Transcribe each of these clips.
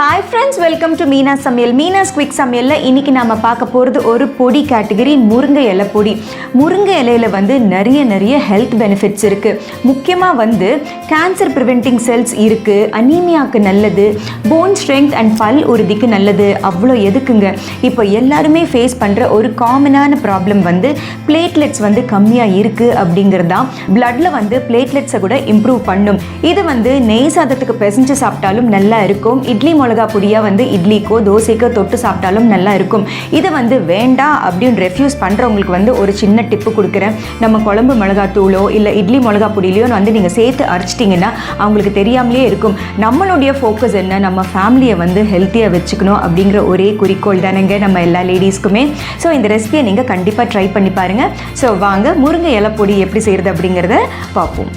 Hi friends, welcome to Meena's Samayal. Meena's Quick Samayalல இன்னைக்கு நாம பார்க்க போறது ஒரு பொடி கேட்டகரி முருங்கை இலை பொடி. முருங்கை இலையில வந்து நிறைய ஹெல்த் பெனிஃபிட்ஸ் இருக்கு. முக்கியமா வந்து கேன்சர் பிரிவென்டிங் செல்ஸ் இருக்கு, அனீமியாக்கு நல்லது, போன் ஸ்ட்ரெங்த் அண்ட் பல் உறுதிக்கு நல்லது. அவ்வளோ எதுக்குங்க, இப்போ எல்லாருமே ஃபேஸ் பண்ற ஒரு காமனான ப்ராப்ளம் வந்து பிளேட்லெட்ஸ் வந்து கம்மியா இருக்கு அப்படிங்கிறதான். பிளட்ல வந்து பிளேட்லெட்ஸை கூட இம்ப்ரூவ் பண்ணும். இது வந்து நெய் சாதத்துக்கு பிசைஞ்சு சாப்பிட்டாலும் நல்லா இருக்கும். இட்லி மிளகா பொடியாக வந்து இட்லிக்கோ தோசைக்கோ தொட்டு சாப்பிட்டாலும் நல்லா இருக்கும். இதை வந்து வேண்டாம் அப்படின்னு ரெஃப்யூஸ் பண்ணுறவங்களுக்கு வந்து ஒரு சின்ன டிப்பு கொடுக்குறேன். நம்ம குழம்பு மிளகாத்தூளோ இல்லை இட்லி மிளகா பொடியிலையோ வந்து நீங்கள் சேர்த்து அரைச்சிட்டிங்கன்னா அவங்களுக்கு தெரியாமலே இருக்கும். நம்மளுடைய ஃபோக்கஸ் என்ன, நம்ம ஃபேமிலியை வந்து ஹெல்த்தியாக வச்சுக்கணும் அப்படிங்கிற ஒரே குறிக்கோள் தானேங்க நம்ம எல்லா லேடிஸ்க்குமே. ஸோ இந்த ரெசிபியை நீங்கள் கண்டிப்பாக ட்ரை பண்ணி பாருங்கள். ஸோ வாங்க முருங்கை இலை பொடி எப்படி செய்கிறது அப்படிங்கிறத பார்ப்போம்.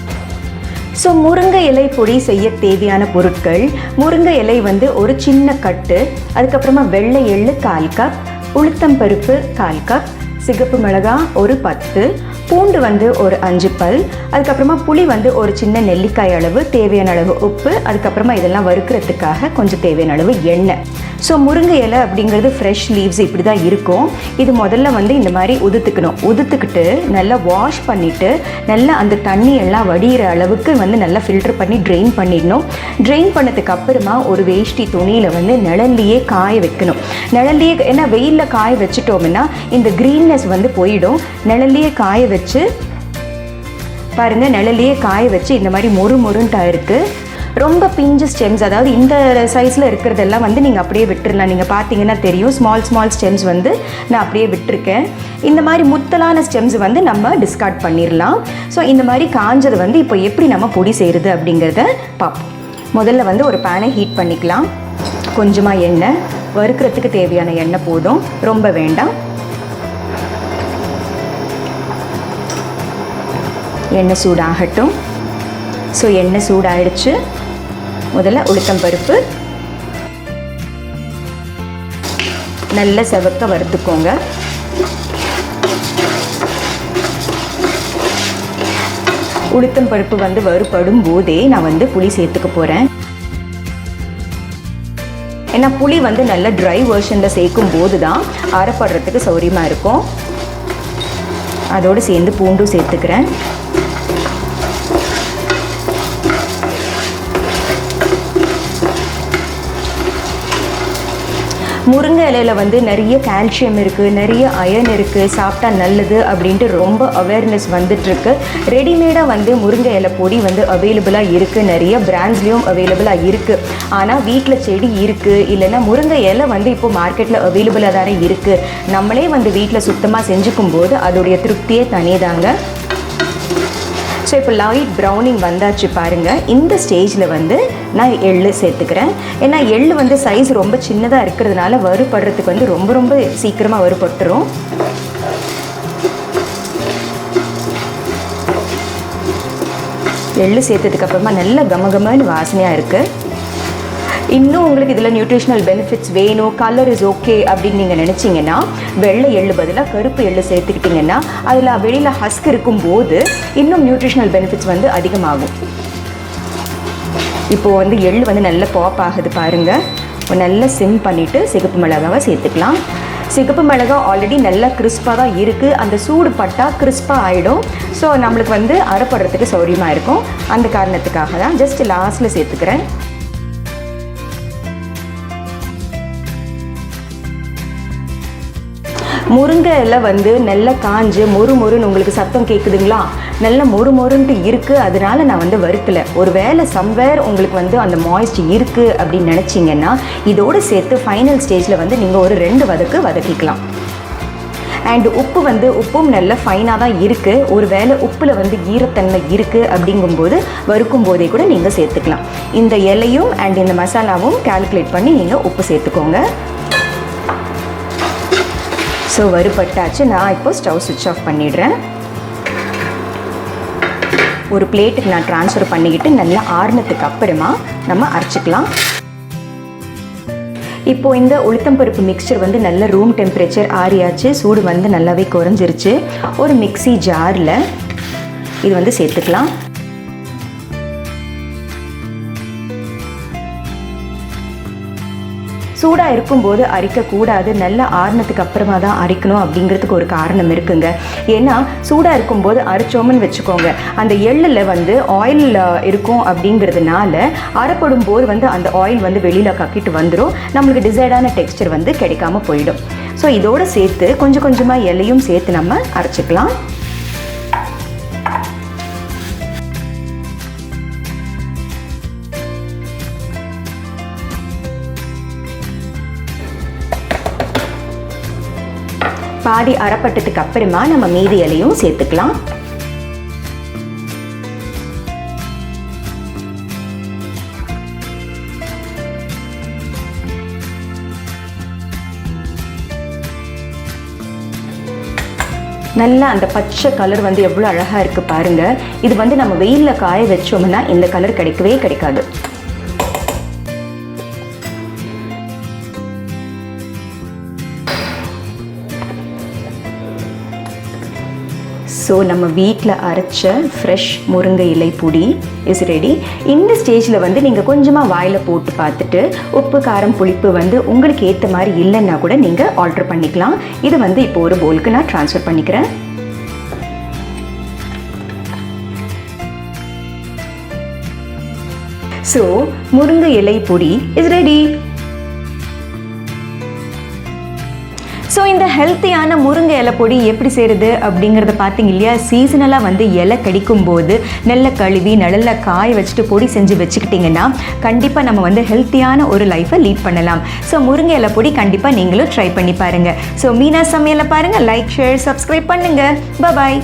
ஸோ முருங்கை இலை பொடி செய்ய தேவையான பொருட்கள்: முருங்கை இலை வந்து ஒரு சின்ன கட்டு, அதுக்கப்புறமா வெள்ளை எள்ளு 1/4 கப், உளுத்தம் பருப்பு 1/4 கப், சிகப்பு மிளகாய் ஒரு 10, பூண்டு வந்து ஒரு 5 பல், அதுக்கப்புறமா புளி வந்து ஒரு சின்ன நெல்லிக்காய் அளவு, தேவையான அளவு உப்பு, அதுக்கப்புறமா இதெல்லாம் வறுக்கிறதுக்காக கொஞ்சம் தேவையான அளவு எண்ணெய். ஸோ முருங்கை இலை அப்படிங்கிறது ஃப்ரெஷ் லீவ்ஸ் இப்படி தான் இருக்கும். இது முதல்ல வந்து இந்த மாதிரி உதுத்துக்கிட்டு நல்லா வாஷ் பண்ணிவிட்டு நல்லா அந்த தண்ணி எல்லாம் வடிகிற அளவுக்கு வந்து நல்லா ஃபில்டர் பண்ணி ட்ரெயின் பண்ணிடணும். ட்ரெயின் பண்ணதுக்கு அப்புறமா ஒரு வேஷ்டி துணியில் வந்து நிழல்லையே காய வைக்கணும். நிழல்லையே, ஏன்னா வெயிலில் காய வச்சுட்டோம்னா இந்த க்ரீன்னஸ் வந்து போயிடும். நிழல்லையே காய வச்சு பாருங்கள், நிழல்லையே காய வச்சு இந்த மாதிரி மொறுன்ட்டா இருக்குது. ரொம்ப பிஞ்சு ஸ்டெம்ஸ், அதாவது இந்த சைஸில் இருக்கிறதெல்லாம் வந்து நீங்கள் அப்படியே விட்டுடலாம். நீங்கள் பார்த்தீங்கன்னா தெரியும், ஸ்மால் ஸ்டெம்ஸ் வந்து நான் அப்படியே விட்டுருக்கேன். இந்த மாதிரி முத்தலான ஸ்டெம்ஸ் வந்து நம்ம டிஸ்கார்ட் பண்ணிடலாம். ஸோ இந்த மாதிரி காஞ்சது வந்து இப்போ எப்படி நம்ம பொடி செய்கிறது அப்படிங்கிறத பார்ப்போம். முதல்ல வந்து ஒரு பேனை ஹீட் பண்ணிக்கலாம். கொஞ்சமாக எண்ணெய், வறுக்கிறதுக்கு தேவையான எண்ணெய் போதும், ரொம்ப வேண்டாம். எண்ணெய் சூடாகட்டும். ஸோ எண்ணெய் சூடாயிடுச்சு. முதல்ல உளுத்தம் பருப்பு நல்ல செவக்க வறுத்துக்கோங்க. உளுத்தம் பருப்பு வந்து வறுபடும் போதே நான் வந்து புளி சேர்த்துக்க போகிறேன். ஏன்னா புளி வந்து நல்ல ட்ரை வெர்ஷனில் சேர்க்கும் போது தான் அரைப்படுறதுக்கு சௌரியமாக இருக்கும். அதோடு சேர்ந்து பூண்டும் சேர்த்துக்கிறேன். முருங்கை இலையில் வந்து நிறைய கால்சியம் இருக்குது, நிறைய அயர்ன் இருக்குது, சாப்பிட்டா நல்லது அப்படின்ட்டு ரொம்ப அவேர்னஸ் வந்துட்டுருக்கு. ரெடிமேடாக வந்து முருங்கை இலை பொடி வந்து அவைலபிளாக இருக்குது, நிறைய பிராண்ட்ஸ்லேயும் அவைலபிளாக இருக்குது. ஆனால் வீட்டில் செடி இருக்குது, இல்லைன்னா முருங்கை இலை வந்து இப்போது மார்க்கெட்டில் அவைலபிளாக தானே இருக்குது. நம்மளே வந்து வீட்டில் சுத்தமாக செஞ்சுக்கும் போது அதோடைய திருப்தியே தனிதாங்க. ஸோ இப்போ லைட் ப்ரௌனிங் வந்தாச்சு பாருங்கள். இந்த ஸ்டேஜில் வந்து நான் எள்ளு சேர்த்துக்கிறேன். ஏன்னா எள்ளு வந்து சைஸ் ரொம்ப சின்னதாக இருக்கிறதுனால வறுபடுறதுக்கு வந்து ரொம்ப சீக்கிரமாக வறுபட்டுரும். எள்ளு சேர்த்ததுக்கப்புறமா நல்ல கமகமன்னு வாசனையாக இருக்குது. இன்னும் உங்களுக்கு இதில் நியூட்ரிஷனல் பெனிஃபிட்ஸ் வேணும், கலர் இஸ் ஓகே அப்படின்னு நீங்கள் நினச்சிங்கன்னா வெள்ளை எள்ளு பதிலாக கருப்பு எள்ளு சேர்த்துக்கிட்டிங்கன்னா அதில் வெளியில் ஹஸ்க் இருக்கும்போது இன்னும் நியூட்ரிஷனல் பெனிஃபிட்ஸ் வந்து அதிகமாகும். இப்போது வந்து எள்ளு வந்து நல்ல பாப் ஆகுது பாருங்கள். நல்லா சிம் பண்ணிவிட்டு சிகப்பு மிளகாவை சேர்த்துக்கலாம். சிகப்பு மிளகாய் ஆல்ரெடி நல்லா கிறிஸ்பாக தான் இருக்குது. அந்த சூடு பட்டால் கிறிஸ்பாக ஆகிடும். ஸோ நம்மளுக்கு வந்து அரைப்படுறதுக்கு சௌரியமாக இருக்கும். அந்த காரணத்துக்காக தான் ஜஸ்ட் லாஸ்ட்டில் சேர்த்துக்கிறேன். முருங்கை இலை வந்து நல்லா காஞ்சு மொறுன்னு உங்களுக்கு சத்தம் கேட்குதுங்களா? நல்லா மொறுன்ட்டு இருக்குது. அதனால நான் வந்து வறுக்கலை. ஒரு வேளை சம்வேர் உங்களுக்கு வந்து அந்த மாய்ஸ்ட் இருக்குது அப்படின்னு நினச்சிங்கன்னா இதோடு சேர்த்து ஃபைனல் ஸ்டேஜில் வந்து நீங்கள் ஒரு 2 வதக்கிக்கலாம். அண்ட் உப்பும் நல்ல ஃபைனாக தான் இருக்குது. ஒரு வேளை உப்பில் வந்து ஈரத்தன்மை இருக்குது அப்படிங்கும்போது வறுக்கும் போதே கூட நீங்கள் சேர்த்துக்கலாம். இந்த இலையும் அண்ட் இந்த மசாலாவும் கால்குலேட் பண்ணி நீங்கள் உப்பு சேர்த்துக்கோங்க. ஸோ வறுபட்டாச்சு. நான் இப்போ ஸ்டவ் சுவிட்ச் ஆஃப் பண்ணிடுறேன். ஒரு பிளேட்டுக்கு நான் ட்ரான்ஸ்ஃபர் பண்ணிக்கிட்டு நல்லா ஆறுனதுக்கு அப்புறமா நம்ம அரைச்சிக்கலாம். இப்போது இந்த உளுத்தம் பருப்பு மிக்சர் வந்து நல்ல ரூம் டெம்பரேச்சர் ஆறியாச்சு. சூடு வந்து நல்லாவே குறைஞ்சிருச்சு. ஒரு மிக்ஸி ஜாரில் இது வந்து சேர்த்துக்கலாம். சூடாக இருக்கும்போது அரைக்கக்கூடாது, நல்லா ஆறுனதுக்கு அப்புறமா தான் அரைக்கணும் அப்படிங்கிறதுக்கு ஒரு காரணம் இருக்குங்க. ஏன்னா சூடாக இருக்கும்போது அரைச்சோம்னு வச்சுக்கோங்க, அந்த எள்ளில் வந்து ஆயில் இருக்கும் அப்படிங்கிறதுனால அரைப்படும் போது வந்து அந்த ஆயில் வந்து வெளியில் கக்கிட்டு வந்துடும், நம்மளுக்கு டிசைடான டெக்ஸ்சர் வந்து கிடைக்காம போயிடும். ஸோ இதோடு சேர்த்து கொஞ்சம் கொஞ்சமாக எல்லையும் சேர்த்து நம்ம அரைச்சிக்கலாம். பாதி அரைப்பட்டதுக்கு அப்புறமா நம்ம மீதி இலையும் சேர்த்துக்கலாம். நல்லா அந்த பச்சை கலர் வந்து எவ்வளோ அழகாக இருக்குது பாருங்கள். இது வந்து நம்ம வெயிலில் காய வச்சோம்னா இந்த கலர் கிடைக்கவே கிடைக்காது. ஸோ நம்ம வீட்டில் அரைச்ச ஃப்ரெஷ் முருங்கை இலை பொடி இஸ் ரெடி. இந்த ஸ்டேஜில் வந்து நீங்கள் கொஞ்சமாக வாயில் போட்டு பார்த்துட்டு உப்பு காரம் புளிப்பு வந்து உங்களுக்கு ஏற்ற மாதிரி இல்லைன்னா கூட நீங்கள் ஆல்ட்ரு பண்ணிக்கலாம். இது வந்து இப்போ ஒரு பவுலுக்கு நான் ட்ரான்ஸ்ஃபர் பண்ணிக்கிறேன். ஸோ முருங்கை இலை பொடி இஸ் ரெடி. ஸோ இந்த ஹெல்த்தியான முருங்கை இலை பொடி எப்படி செய்கிறது அப்படிங்கிறத பார்த்தீங்க இல்லையா. சீசனலாக வந்து இலை கிடைக்கும் போது நல்ல கழுவி நல்லா காய வச்சுட்டு பொடி செஞ்சு வச்சுக்கிட்டிங்கன்னா கண்டிப்பாக நம்ம வந்து ஹெல்த்தியான ஒரு லைஃப்பை லீட் பண்ணலாம். ஸோ முருங்கை இலை பொடி கண்டிப்பாக நீங்களும் ட்ரை பண்ணி பாருங்கள். ஸோ மீனா சமையலை பாருங்கள், லைக் ஷேர் சப்ஸ்கிரைப் பண்ணுங்கள். பாய்.